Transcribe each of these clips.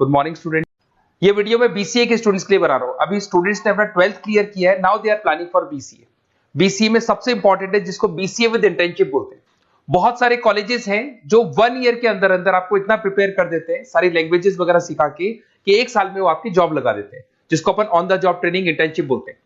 Good morning student. ये video मैं BCA के स्टूडेंट्स के लिए बना रहा हूँ। अभी स्टूडेंट्स ने अपना 12th क्लियर किया है, now they are planning for BCA. BCA में सबसे इंपॉर्टेंट है जिसको बीसीए विद इंटर्नशिप बोलते हैं। बहुत सारे कॉलेजेस हैं जो 1 ईयर के अंदर अंदर आपको इतना प्रिपेयर कर देते हैं, सारी लैंग्वेजेस वगैरह सिखा के, कि 1 साल में वो आपकी जॉब लगा देते हैं, जिसको अपन on the job training internship बोलते हैं।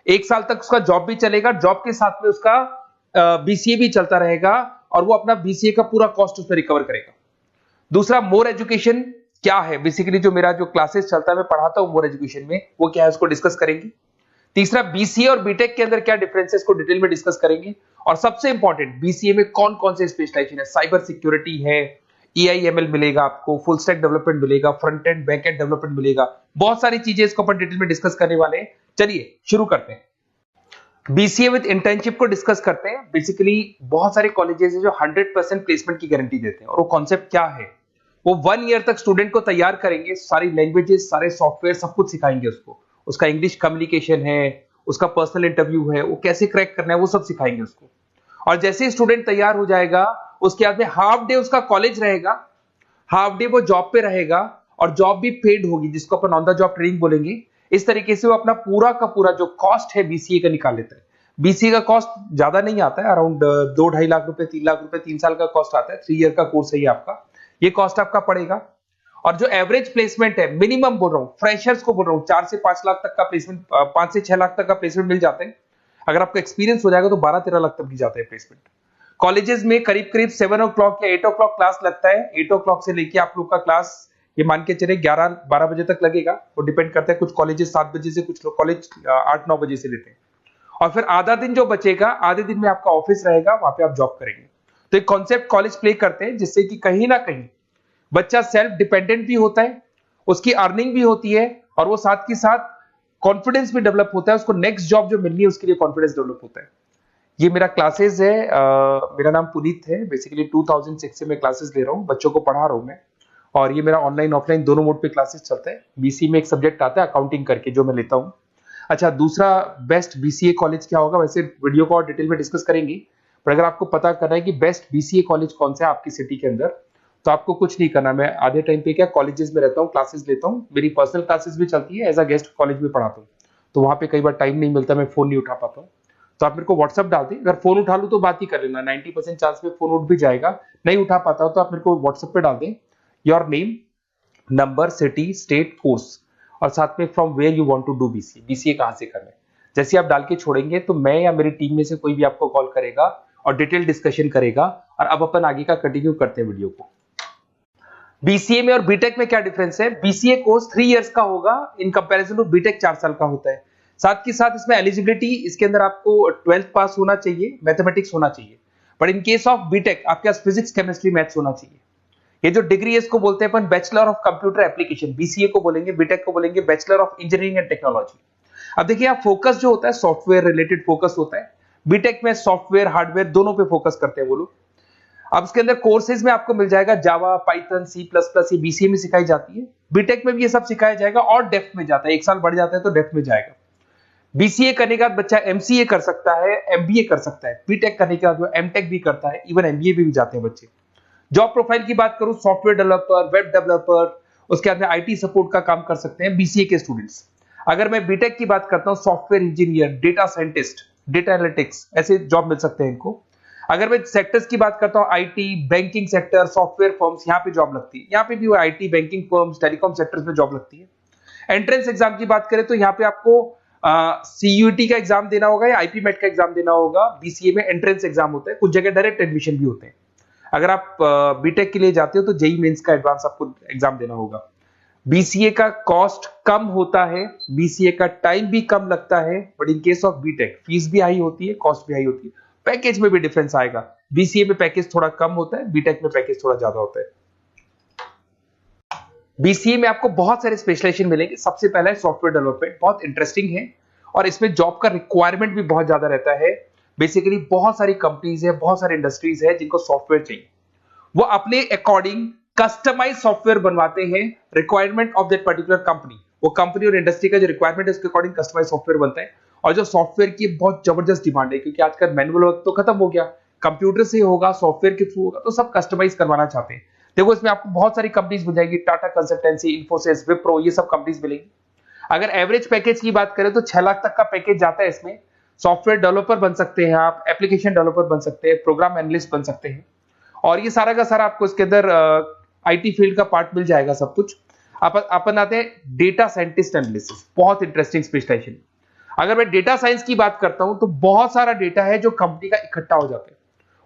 1 साल तक उसका जॉब भी चलेगा, जॉब के साथ में उसका बीसीए भी चलता रहेगा और वो अपना बीसीए का पूरा कॉस्ट उसमें रिकवर करेगा। दूसरा, मोर एजुकेशन क्या है, बेसिकली जो मेरा जो क्लासेस चलता है मैं पढ़ाता हूं मोर एजुकेशन में, वो क्या है उसको डिस्कस करेंगे। तीसरा, बीसीए और बीटेक के अंदर क्या डिफरेंसेस को डिटेल में डिस्कस करेंगे। और सबसे इंपॉर्टेंट, बीसीए में कौन कौन से स्पेशलाइजेशन है, साइबर सिक्योरिटी है, एआईएमएल मिलेगा आपको, फुल स्टैक डेवलपमेंट मिलेगा, front end back and development मिलेगा, बहुत सारी चीजें इसको अपन डिटेल में डिस्कस करने वाले हैं। चलिए शुरू करते हैं। बीसीए विद इंटर्नशिप को डिस्कस करते हैं। बेसिकली बहुत सारे कॉलेजेस हैं जो 100% प्लेसमेंट की गारंटी देते हैं, और वो कॉन्सेप्ट क्या है, वो 1 ईयर तक स्टूडेंट को तैयार करेंगे, सारी लैंग्वेजेस, सारे सॉफ्टवेयर, सब कुछ सिखाएंगे उसको। उसका इंग्लिश कम्युनिकेशन है, उसका पर्सनल इंटरव्यू है, वो कैसे क्रैक करना है, वो सब सिखाएंगे उसको। और जैसे ही स्टूडेंट तैयार हो जाएगा, उसके बाद में हाफ डे उसका कॉलेज रहेगा, हाफ डे वो जॉब पे रहेगा, और जॉब भी पेड होगी, जिसको अपन ऑन द जॉब ट्रेनिंग बोलेंगे। इस तरीके से वो अपना पूरा का पूरा जो कॉस्ट है बीसीए का निकाल लेता है। बीसीए का कॉस्ट ज्यादा नहीं आता है, अराउंड 2-2.5 लाख रुपए, 3 लाख रुपए 3 साल का कॉस्ट आता है। 3 ईयर का कोर्स है ये आपका, ये कॉस्ट आपका पड़ेगा। और जो एवरेज प्लेसमेंट है, मिनिमम बोल रहा हूं, फ्रेशर्स को बोल रहा हूं, 4 से 5 लाख तक का प्लेसमेंट, 5 से 6 लाख तक का प्लेसमेंट मिल जाते हैं। अगर आपका एक्सपीरियंस हो जाएगा तो 12-13 लाख तक भी जाता है प्लेसमेंट। कॉलेजेस में करीब करीब 7 o'clock या 8 o'clock क्लास लगता है। 8 o'clock से लेके आप लोग का क्लास, ये मान के चले 11-12 बजे तक लगेगा। वो डिपेंड करता है, कुछ कॉलेजेस 7 बजे से, कुछ कॉलेज 8-9 बजे से लेते हैं। और फिर आधा दिन जो बचेगा, आधे दिन में आपका ऑफिस रहेगा, वहां पे आप जॉब करेंगे। तो एक कॉन्सेप्ट कॉलेज प्ले करते हैं, जिससे कि कहीं ना कहीं बच्चा सेल्फ डिपेंडेंट भी होता है, उसकी अर्निंग भी होती है, और वो साथ के साथ कॉन्फिडेंस भी डेवलप होता है। उसको नेक्स्ट जॉब जो मिलनी है उसके लिए कॉन्फिडेंस डेवलप होता है। ये मेरा क्लासेस है, मेरा नाम पुनीत है। बेसिकली 2006 से मैं क्लासेस ले रहा हूँ, बच्चों को पढ़ा रहा हूँ मैं। और ये मेरा ऑनलाइन ऑफलाइन दोनों मोड पे क्लासेस चलता है। बीसी में एक सब्जेक्ट आता है अकाउंटिंग करके, जो मैं लेता हूँ। अच्छा, दूसरा बेस्ट बीसीए कॉलेज क्या होगा, वैसे वीडियो को और डिटेल में डिस्कस करेंगे, पर अगर आपको पता करना है कि बेस्ट बीसीए कॉलेज कौन सा है आपकी सिटी के अंदर, तो आपको कुछ नहीं करना। मैं आधे टाइम पे क्या कॉलेजेस में रहता हूँ, क्लासेस लेता हूँ, मेरी पर्सनल क्लासेस भी चलती है, एज अ गेस्ट कॉलेज में पढ़ाता हूँ। तो वहां पे कई बार टाइम नहीं मिलता, मैं फोन नहीं उठा पाता हूँ, तो आप मेरे को व्हाट्सअप डाल दें। अगर फोन उठा लूँ तो बात ही कर लेना, 90% चांस में फोन उठ भी जाएगा। नहीं उठा पाता हो तो आप मेरे को व्हाट्सएप पे डाल दें, your name, number, city, state, course, और साथ में from where you want to do BCA, BCA कहां से करना है। जैसे आप डाल के छोड़ेंगे तो मैं या मेरी टीम में से कोई भी आपको कॉल करेगा और डिटेल डिस्कशन करेगा। और अब अपन आगे का कंटिन्यू करते हैं वीडियो को। बीसीए में और बीटेक में क्या डिफरेंस है। बीसीए कोर्स 3 इयर्स का होगा, इन कंपैरिजन टू बीटेक 4 साल का होता है। साथ के साथ इसमें एलिजिबिलिटी, इसके अंदर आपको 12th पास होना चाहिए, मैथमेटिक्स होना चाहिए। But in case of BTech आपके पास फिजिक्स, केमिस्ट्री, मैथ्स होना चाहिए। ये जो डिग्री है इसको बोलते हैं अपन bachelor of computer application, BCA को बोलेंगे, बीटेक को बोलेंगे bachelor of engineering and technology. अब देखिए, आप फोकस जो होता है सॉफ्टवेयर रिलेटेड फोकस होता है। बीटेक में सॉफ्टवेयर हार्डवेयर दोनों पे फोकस करते हैं वो लोग। अब इसके अंदर कोर्सेज में आपको मिल जाएगा जावा, पाइथन, C++, ये बीसीए में सिखाई जाती है। बीटेक में भी ये सब सिखाया जाएगा, और डेप्थ में जाता है, 1 साल बढ़ जाता है तो डेप्थ में जाएगा। बीसीए करने के बाद बच्चा एमसीए कर सकता है, एमबीए कर सकता है। बीटेक करने के बाद वो एमटेक भी करता है, इवन एमबीए भी जाते हैं बच्चे। जॉब प्रोफाइल की बात करूं, सॉफ्टवेयर डेवलपर, वेब डेवलपर, उसके बाद में आईटी सपोर्ट का काम कर सकते हैं बीसीए के स्टूडेंट्स। अगर मैं बीटेक की बात करता हूं, software engineer, data scientist, data analytics, ऐसे जॉब मिल सकते हैं इनको। अगर मैं सेक्टर्स की बात करता हूं, IT, banking sector, software firms, यहाँ पे जॉब लगती है। यहाँ पे भी वो IT, banking firms, telecom sectors में जॉब लगती है। एंट्रेंस एग्जाम की बात करें तो यहाँ पे आपको सीयूटी का एग्जाम देना होगा या आईपी मेट का एग्जाम देना होगा। बीसीए में एंट्रेंस एग्जाम होता है, कुछ जगह डायरेक्ट एडमिशन भी होते हैं। अगर आप बीटेक के लिए जाते हो तो जेई मेंस का एडवांस आपको एग्जाम देना होगा। बीसीए का कॉस्ट कम होता है, बीसीए का टाइम भी कम लगता है, but in case of BTech fees भी हाई होती है, कॉस्ट भी हाई होती है, पैकेज में भी डिफरेंस आएगा। बीसीए में पैकेज थोड़ा कम होता है, बीटेक में पैकेज थोड़ा ज्यादा होता है। बीसीए में आपको बहुत सारे स्पेशलाइजेशन मिलेंगे। सबसे पहला है सॉफ्टवेयर डेवलपमेंट, बहुत इंटरेस्टिंग है, और इसमें जॉब का रिक्वायरमेंट भी बहुत ज्यादा रहता है। बेसिकली बहुत सारी कंपनीज है, बहुत सारी इंडस्ट्रीज है जिनको सॉफ्टवेयर चाहिए, वो अपने अकॉर्डिंग कस्टमाइज सॉफ्टवेयर बनवाते हैं, requirement of that particular company. वो कंपनी और इंडस्ट्री का जो रिक्वायरमेंट है उसके अकॉर्डिंग कस्टमाइज सॉफ्टवेयर बनता है। और जो सॉफ्टवेयर की बहुत जबरदस्त डिमांड है, क्योंकि आजकल मैनुअल वर्क तो खत्म हो गया, कंप्यूटर से होगा, सॉफ्टवेयर के थ्रू होगा, तो सब कस्टमाइज करवाना चाहते हैं। देखो इसमें आपको बहुत सारी कंपनीज मिल जाएगी, टाटा कंसल्टेंसी, इन्फोसिस, विप्रो, ये सब कंपनीज मिलेंगी। अगर एवरेज पैकेज की बात करें तो 6 लाख तक का पैकेज जाता है इसमें। सॉफ्टवेयर डेवलपर बन सकते हैं आप, एप्लीकेशन डेवलपर बन सकते हैं, प्रोग्राम एनालिस्ट बन सकते हैं, और ये सारा का सारा आपको इसके अंदर आईटी फील्ड का पार्ट मिल जाएगा सब कुछ। अपन आते हैं डेटा साइंटिस्ट एनालिसिस, बहुत इंटरेस्टिंग स्पेशलाइजेशन। अगर मैं डेटा साइंस की बात करता हूं तो बहुत सारा डेटा है जो कंपनी का इकट्ठा हो जाता है,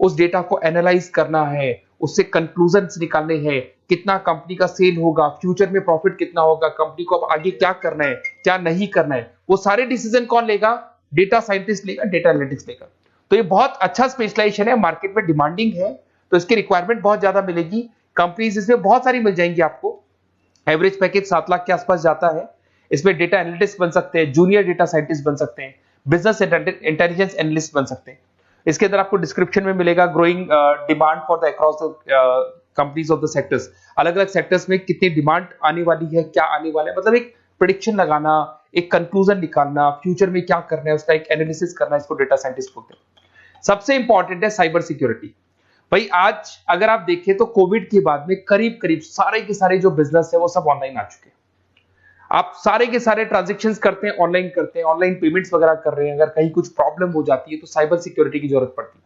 उस डेटा को एनालाइज करना है, उससे कंक्लूजन्स निकालने हैं, कितना कंपनी का सेल होगा, फ्यूचर में प्रॉफिट कितना होगा, कंपनी को अब आगे क्या करना है, क्या नहीं करना है, वो सारे डिसीजन कौन लेगा? डेटा साइंटिस्ट लेगा, डेटा एनालिटिक्स लेगा। तो ये बहुत अच्छा स्पेशलाइजेशन है, मार्केट में डिमांडिंग है, तो इसकी रिक्वायरमेंट बहुत ज्यादा मिलेगी। कंपनीज इसमें बहुत सारी मिल जाएंगी आपको। एवरेज पैकेज 7 लाख के आसपास जाता है। इसमें डेटा एनालिटिक्स बन सकते हैं, जूनियर डेटा साइंटिस्ट बन सकते हैं, बिजनेस इंटेलिजेंस एनालिस्ट बन सकते हैं। इसके अंदर आपको डिस्क्रिप्शन में मिलेगा growing demand for the across the companies of the sectors. अलग अलग सेक्टर्स में कितनी डिमांड आने वाली है, क्या आने वाला है, मतलब एक प्रेडिक्शन लगाना, एक कंक्लूजन निकालना, फ्यूचर में क्या करना है उसका एक एनालिसिस करना, इसको डेटा साइंटिस्ट बोलते हैं। सबसे इंपॉर्टेंट है साइबर सिक्योरिटी। भाई आज अगर आप देखें तो कोविड के बाद में करीब करीब सारे के सारे जो बिजनेस है वो सब ऑनलाइन आ चुके हैं। आप सारे के सारे ट्रांजैक्शंस करते हैं, ऑनलाइन करते हैं, ऑनलाइन पेमेंट्स वगैरह कर रहे हैं। अगर कहीं कुछ प्रॉब्लम हो जाती है तो साइबर सिक्योरिटी की जरूरत पड़ती है।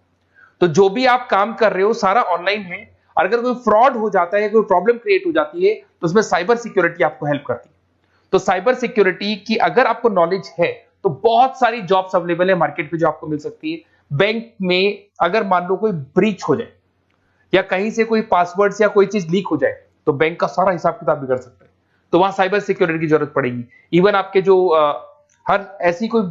तो जो भी आप काम कर रहे हो सारा ऑनलाइन है, और अगर कोई फ्रॉड हो जाता है या कोई प्रॉब्लम क्रिएट हो जाती है तो उसमें साइबर सिक्योरिटी आपको हेल्प करती है। तो साइबर सिक्योरिटी की अगर आपको नॉलेज है तो बहुत सारी जॉब्स अवेलेबल है मार्केट पे जो आपको मिल सकती है। बैंक में अगर मान लो कोई ब्रीच हो जाए या कहीं से कोई पासवर्ड्स या कोई चीज लीक हो जाए तो बैंक का सारा हिसाब किताब बिगड़ सकता है, तो वहां साइबर सिक्योरिटी की जरूरत पड़ेगी। इवन आपके जो हर ऐसी कोई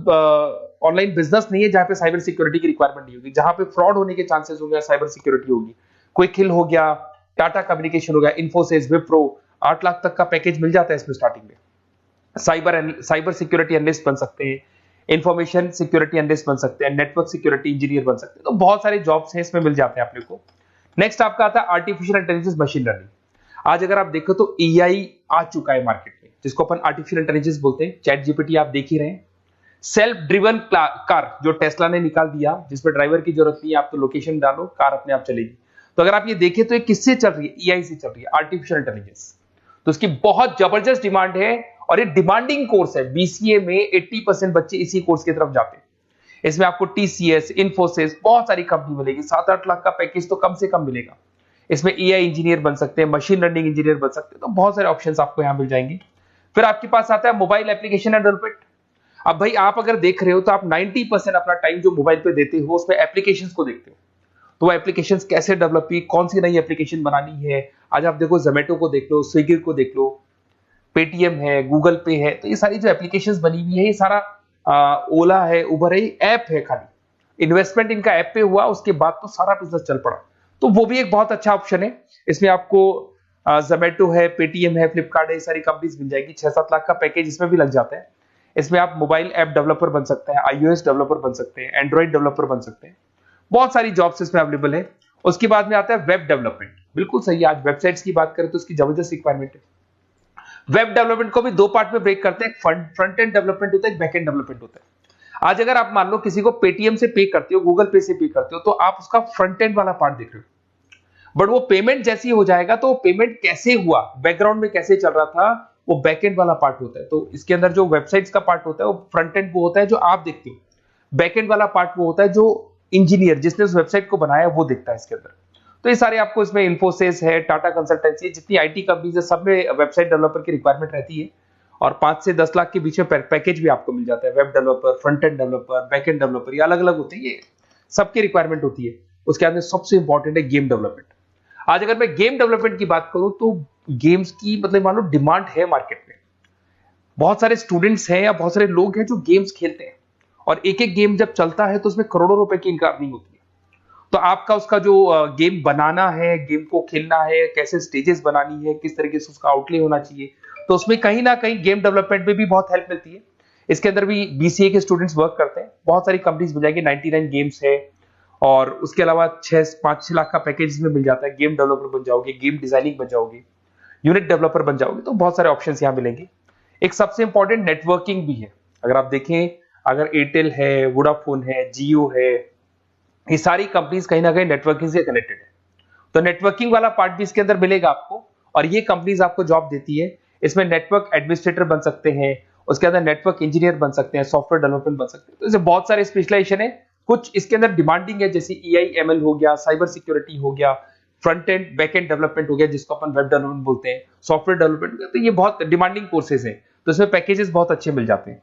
ऑनलाइन बिजनेस नहीं है जहां पे साइबर सिक्योरिटी की रिक्वायरमेंट नहीं होगी, जहां पे फ्रॉड होने के चांसेस होंगे, साइबर सिक्योरिटी होगी। क्विक हिल हो गया, टाटा कम्युनिकेशन हो गया, इन्फोसिस, विप्रो, 8 लाख तक का पैकेज मिल जाता है इसमें स्टार्टिंग में। साइबर सिक्योरिटी एनालिस्ट बन सकते हैं, इंफॉर्मेशन सिक्योरिटी एनालिस्ट बन सकते हैं, नेटवर्क सिक्योरिटी इंजीनियर बन सकते हैं। तो बहुत सारे जॉब्स हैं इसमें मिल जाते हैं अपने को। नेक्स्ट आपका आता है आर्टिफिशियल इंटेलिजेंस, मशीन लर्निंग। आज अगर आप देखो तो एआई आ चुका है मार्केट में, जिसको अपन आर्टिफिशियल इंटेलिजेंस बोलते हैं। चैट जीपीटी आप देख ही रहे हैं। सेल्फ ड्रिवन कार जो टेस्ला ने निकाल दिया, जिसमें ड्राइवर की जरूरत नहीं है, आप तो लोकेशन डालो कार अपने आप चलेगी। तो अगर आप ये देखें तो ये किससे चल रही है? एआई से चल रही है, आर्टिफिशियल इंटेलिजेंस। तो इसकी बहुत जबरदस्त डिमांड है और ये डिमांडिंग कोर्स है। बीसीए में 80% बच्चे इसी कोर्स की तरफ जाते हैं। इसमें आपको टीसीएस, इन्फोसिस, बहुत सारी कंपनी मिलेगी। 7-8 लाख का पैकेज तो कम से कम मिलेगा। इसमें एआई इंजीनियर बन सकते हैं, मशीन लर्निंग इंजीनियर बन सकते हैं। तो बहुत सारे ऑप्शंस आपको यहां मिल जाएंगे। फिर आपके पास आता है मोबाइल एप्लीकेशन एंड डेवलपमेंट। अब भाई आप अगर देख रहे हो तो आप 90% अपना टाइम जो मोबाइल पे देते हो उसमें एप्लीकेशंस को देखते हो। तो वो एप्लीकेशंस कैसे डेवलप की, कौन सी नई एप्लीकेशन बनानी है। आज आप देखो जोमेटो को देख लो, स्विगी को देख लो, पेटीएम है, गूगल पे है। तो ये सारी जो एप्लीकेशंस बनी हुई है, ये सारा ओला है, उबर है, ऐप है। खाली इन्वेस्टमेंट इनका ऐप पे हुआ, उसके बाद तो सारा बिजनेस चल पड़ा। तो वो भी एक बहुत अच्छा ऑप्शन है। इसमें आपको जोमेटो है, पेटीएम है, फ्लिपकार्ट है, सारी कंपनीज मिल जाएगी। 6-7 लाख का पैकेज इसमें भी लग जाता है। इसमें आप मोबाइल ऐप डेवलपर बन सकते हैं, आईओएस डेवलपर बन सकते हैं, एंड्रॉइड डेवलपर बन सकते हैं। बहुत सारी जॉब्स इसमें अवेलेबल है। उसके बाद में आता है वेब डेवलपमेंट। बिल्कुल सही, आज वेबसाइट्स की बात करें तो उसकी जबरदस्त रिक्वायरमेंट है। वेब डेवलपमेंट को भी दो पार्ट में ब्रेक करते हैं। फ्रंट एंड डेवलपमेंट होता है, बैक एंड डेवलपमेंट होता है। आज अगर आप मान लो किसी को पेटीएम से पे करते हो, गूगल पे से पे करते हो, तो आप उसका फ्रंट एंड वाला पार्ट देख रहे हो। बट वो पेमेंट जैसी हो जाएगा तो पेमेंट कैसे हुआ, बैकग्राउंड में कैसे चल रहा था, वो बैक एंड वाला पार्ट होता है। तो इसके अंदर जो वेबसाइट्स का पार्ट होता है वो फ्रंट एंड वो होता है जो आप देखते हो। बैक एंड वाला पार्ट वो होता है जो इंजीनियर जिसने उस वेबसाइट को बनाया वो देखता है इसके अंदर। तो ये सारे आपको इसमें इन्फोसिस है, टाटा कंसल्टेंसी, जितनी आईटी कंपनीज है सब में वेबसाइट डेवलपर की रिक्वायरमेंट रहती है। और 5 से 10 लाख के बीच में पैकेज भी आपको मिल जाता है। Web developer, front end developer, back end developer, ये अलग अलग होते हैं, ये सबकी रिक्वायरमेंट होती है। उसके बाद में सबसे इंपॉर्टेंट है गेम डेवलपमेंट। आज अगर मैं गेम डेवलपमेंट की बात करूं तो गेम्स की मतलब मान लो डिमांड है मार्केट में। बहुत सारे स्टूडेंट्स हैं या बहुत सारे लोग हैं जो गेम्स खेलते हैं, और एक एक गेम जब चलता है तो उसमें करोड़ों रुपए की इनकम अर्निंग होती है। तो आपका उसका जो गेम बनाना है, गेम को खेलना है, कैसे स्टेजेस बनानी है, किस तरीके से उसका आउटले होना चाहिए, तो उसमें कहीं ना कहीं गेम डेवलपमेंट में भी बहुत हेल्प मिलती है। इसके अंदर भी बीसीए के स्टूडेंट्स वर्क करते हैं। बहुत सारी कंपनीज मिल जाएगी, 99 गेम्स है। और उसके अलावा 5-6 लाख का पैकेज में मिल जाता है। गेम डेवलपर बन जाओगे, गेम डिजाइनिंग बन जाओगे, यूनिट डेवलपर बन जाओगे, तो बहुत सारे ऑप्शंस यहाँ मिलेंगे। एक सबसे इंपॉर्टेंट नेटवर्किंग भी है। अगर आप देखें, अगर एयरटेल है, वोडाफोन है, जियो है, ये सारी कंपनीज कहीं ना कहीं नेटवर्किंग से कनेक्टेड है। तो नेटवर्किंग वाला पार्ट भी इसके अंदर मिलेगा आपको, और ये कंपनीज आपको जॉब देती है। इसमें नेटवर्क एडमिनिस्ट्रेटर बन सकते हैं, उसके अंदर नेटवर्क इंजीनियर बन सकते हैं, सॉफ्टवेयर डेवलपमेंट बन सकते हैं। तो इसे बहुत सारे स्पेशलाइजेशन है। कुछ इसके अंदर डिमांडिंग है, जैसे EI/ML हो गया, साइबर सिक्योरिटी हो गया, front end back and development हो गया जिसको अपन वेब डेवलपमेंट बोलते हैं, सॉफ्टवेयर डेवलपमेंट। तो ये बहुत डिमांडिंग कोर्सेज हैं, तो इसमें पैकेजेस बहुत अच्छे मिल जाते हैं।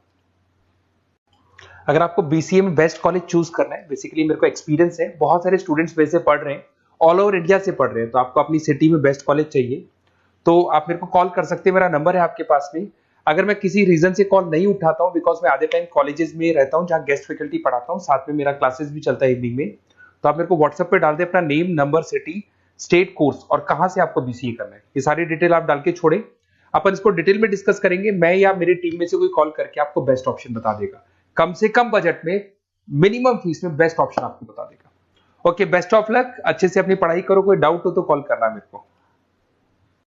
अगर आपको BCA में बेस्ट कॉलेज चूज करना है, बेसिकली मेरे को एक्सपीरियंस है, बहुत सारे स्टूडेंट्स वैसे पढ़ रहे हैं, ऑल ओवर इंडिया से पढ़ रहे हैं, तो आपको अपनी सिटी में बेस्ट कॉलेज चाहिए तो आप मेरे को कॉल कर सकते हैं, मेरा नंबर है आपके पास में। अगर मैं किसी रीजन से कॉल नहीं उठाता हूं, बिकॉज मैं आधे टाइम कॉलेजेस में रहता हूं जहां गेस्ट फैकल्टी पढ़ाता हूं, साथ में मेरा क्लासेस भी चलता है इवनिंग में, तो आप मेरे को व्हाट्सएप पे डाल दें अपना name, number, city, state, course और कहां से आपको BCA करना है, ये सारी डिटेल आप डाल के छोड़े। अपन इसको डिटेल में डिस्कस करेंगे, मैं या मेरी टीम में से कोई कॉल करके आपको बेस्ट ऑप्शन बता देगा, कम से कम बजट में, मिनिमम फीस में बेस्ट ऑप्शन आपको बता देगा। ओके, बेस्ट ऑफ लक, अच्छे से अपनी पढ़ाई करो, कोई डाउट हो तो कॉल करना मेरे को।